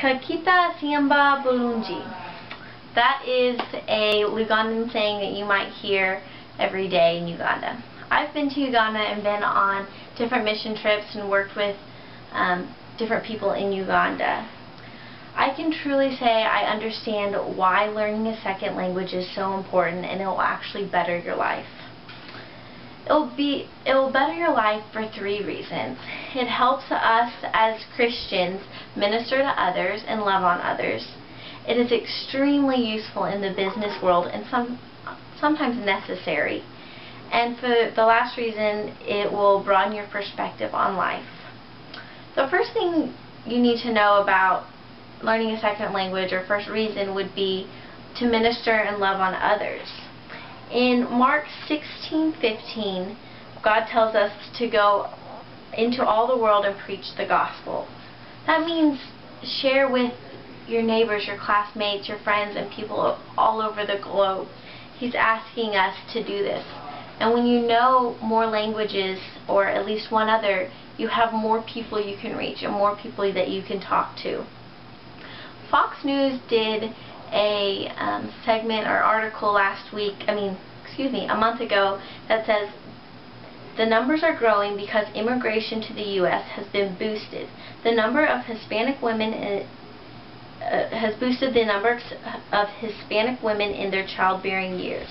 Kakita Siamba Bulungi. That is a Ugandan saying that you might hear every day in Uganda. I've been to Uganda and been on different mission trips and worked with different people in Uganda. I can truly say I understand why learning a second language is so important, and it will actually better your life. It will better your life for 3 reasons. It helps us as Christians minister to others and love on others. It is extremely useful in the business world and sometimes necessary. And for the last reason, it will broaden your perspective on life. The first thing you need to know about learning a second language, or first reason, would be to minister and love on others. In Mark 16:15, God tells us to go into all the world and preach the gospel. That means share with your neighbors, your classmates, your friends, and people all over the globe. He's asking us to do this. And when you know more languages, or at least one other, you have more people you can reach and more people that you can talk to. Fox News did a segment or article a month ago, that says the numbers are growing because immigration to the U.S. has been boosted. The number of Hispanic women has boosted the number of Hispanic women in their childbearing years.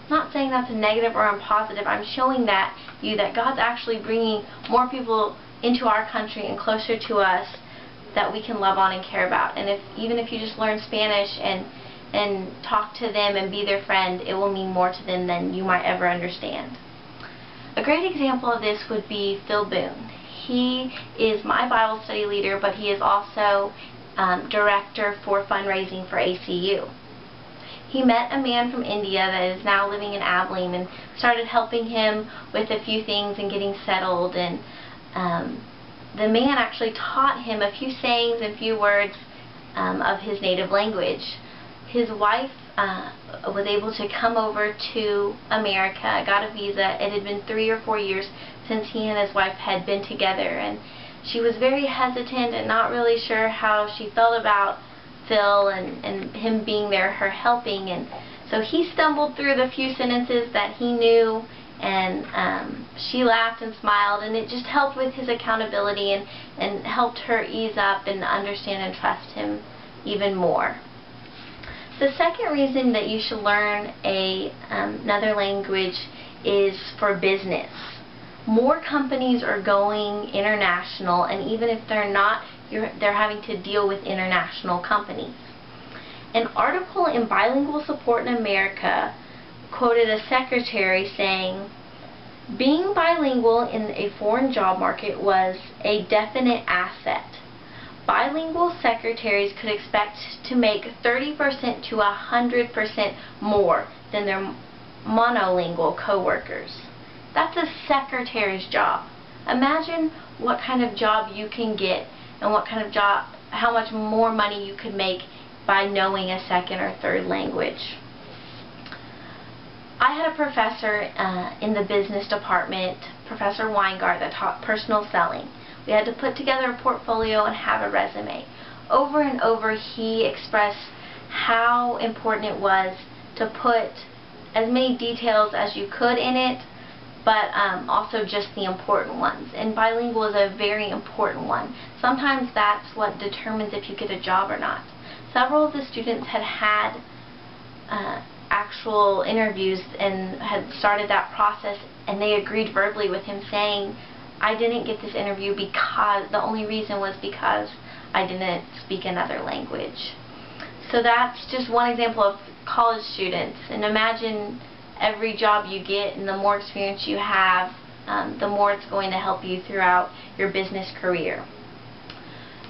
I'm not saying that's a negative or a positive. I'm showing that God's actually bringing more people into our country and closer to us that we can love on and care about. And even if you just learn Spanish and talk to them and be their friend, it will mean more to them than you might ever understand. A great example of this would be Phil Boone. He is my Bible study leader, but he is also director for fundraising for ACU. He met a man from India that is now living in Abilene and started helping him with a few things and getting settled. And the man actually taught him a few sayings and few words of his native language. His wife was able to come over to America, got a visa. It had been 3 or 4 years since he and his wife had been together, and she was very hesitant and not really sure how she felt about Phil and him being there, her helping. And so he stumbled through the few sentences that he knew, and she laughed and smiled, and it just helped with his accountability and helped her ease up and understand and trust him even more. The second reason that you should learn another language is for business. More companies are going international, and even if they're not, they're having to deal with international companies. An article in Bilingual Support in America quoted a secretary saying, "Being bilingual in a foreign job market was a definite asset. Bilingual secretaries could expect to make 30% to 100% more than their monolingual coworkers." That's a secretary's job. Imagine what kind of job you can get and how much more money you could make by knowing a second or third language. I had a professor in the business department, Professor Weingart, that taught personal selling. We had to put together a portfolio and have a resume. Over and over, he expressed how important it was to put as many details as you could in it, but also just the important ones. And bilingual is a very important one. Sometimes that's what determines if you get a job or not. Several of the students had actual interviews and had started that process, and they agreed verbally with him, saying, "I didn't get this interview because the only reason was because I didn't speak another language." So that's just one example of college students. And imagine every job you get and the more experience you have, the more it's going to help you throughout your business career.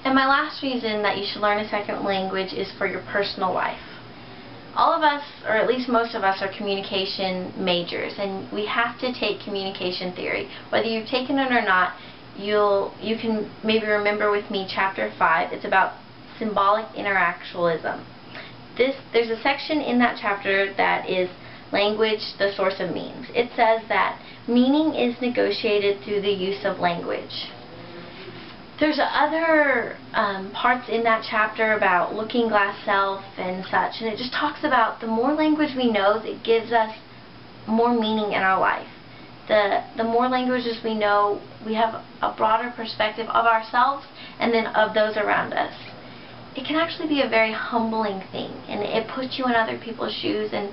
And my last reason that you should learn a second language is for your personal life. All of us, or at least most of us, are communication majors, and we have to take communication theory. Whether you've taken it or not, you can maybe remember with me chapter 5. It's about symbolic interactualism. There's a section in that chapter that is language, the source of means. It says that meaning is negotiated through the use of language. There's other parts in that chapter about looking glass self and such, and it just talks about the more language we know, it gives us more meaning in our life. The more languages we know, we have a broader perspective of ourselves and then of those around us. It can actually be a very humbling thing, and it puts you in other people's shoes, and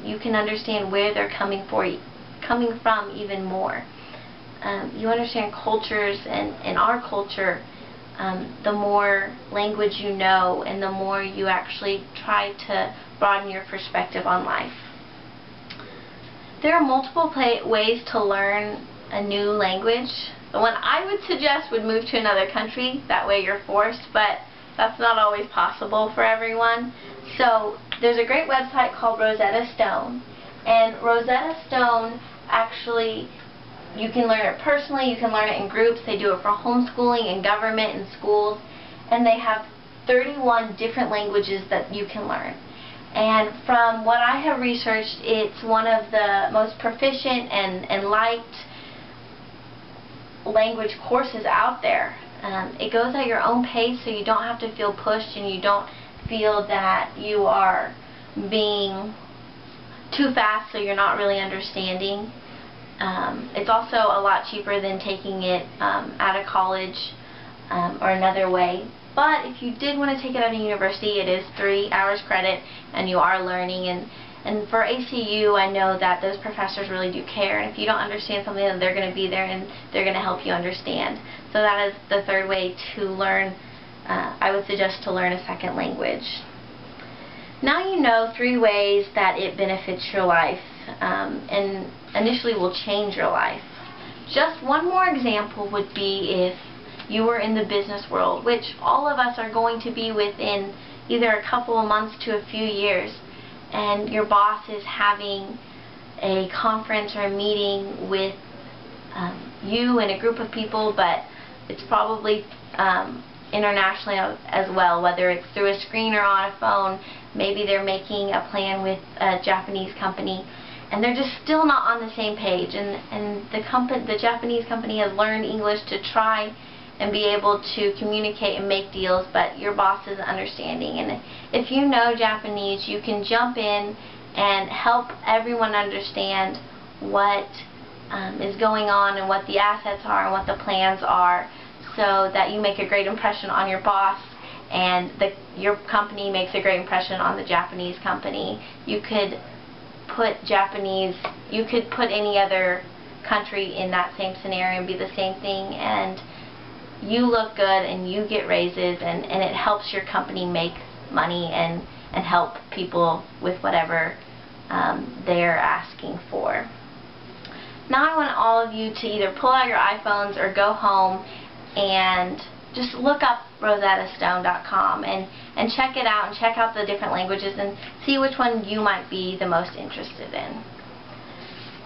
you can understand where they're coming from even more. You understand cultures, and in our culture, the more language you know and the more you actually try to broaden your perspective on life. There are multiple ways to learn a new language. The one I would suggest would move to another country. That way you're forced, but that's not always possible for everyone. So there's a great website called Rosetta Stone, and Rosetta Stone actually, you can learn it personally, you can learn it in groups. They do it for homeschooling and government and schools, and they have 31 different languages that you can learn. And from what I have researched, it's one of the most proficient and liked language courses out there. It goes at your own pace, so you don't have to feel pushed and you don't feel that you are being too fast so you're not really understanding. It's also a lot cheaper than taking it out of college or another way. But if you did want to take it at a university, it is 3 hours credit and you are learning. And for ACU, I know that those professors really do care. And if you don't understand something, then they're going to be there and they're going to help you understand. So that is the third way to learn. I would suggest to learn a second language. Now you know 3 ways that it benefits your life and initially will change your life. Just one more example would be if you were in the business world, which all of us are going to be within either a couple of months to a few years, and your boss is having a conference or a meeting with you and a group of people, but it's probably internationally as well, whether it's through a screen or on a phone. Maybe they're making a plan with a Japanese company, and they're just still not on the same page, and the Japanese company has learned English to try and be able to communicate and make deals, but your boss isn't understanding. And if you know Japanese, you can jump in and help everyone understand what is going on and what the assets are and what the plans are, so that you make a great impression on your boss and your company makes a great impression on the Japanese company. You could put any other country in that same scenario and be the same thing, and you look good and you get raises, and it helps your company make money and help people with whatever they're asking for. Now I want all of you to either pull out your iPhones or go home and just look up rosettastone.com and check it out and check out the different languages and see which one you might be the most interested in.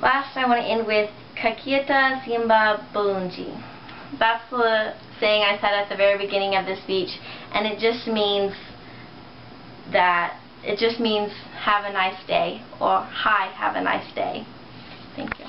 Last, I want to end with Kakieta Simba Bulunji. That's the saying I said at the very beginning of this speech, and it just means have a nice day, or hi, have a nice day. Thank you.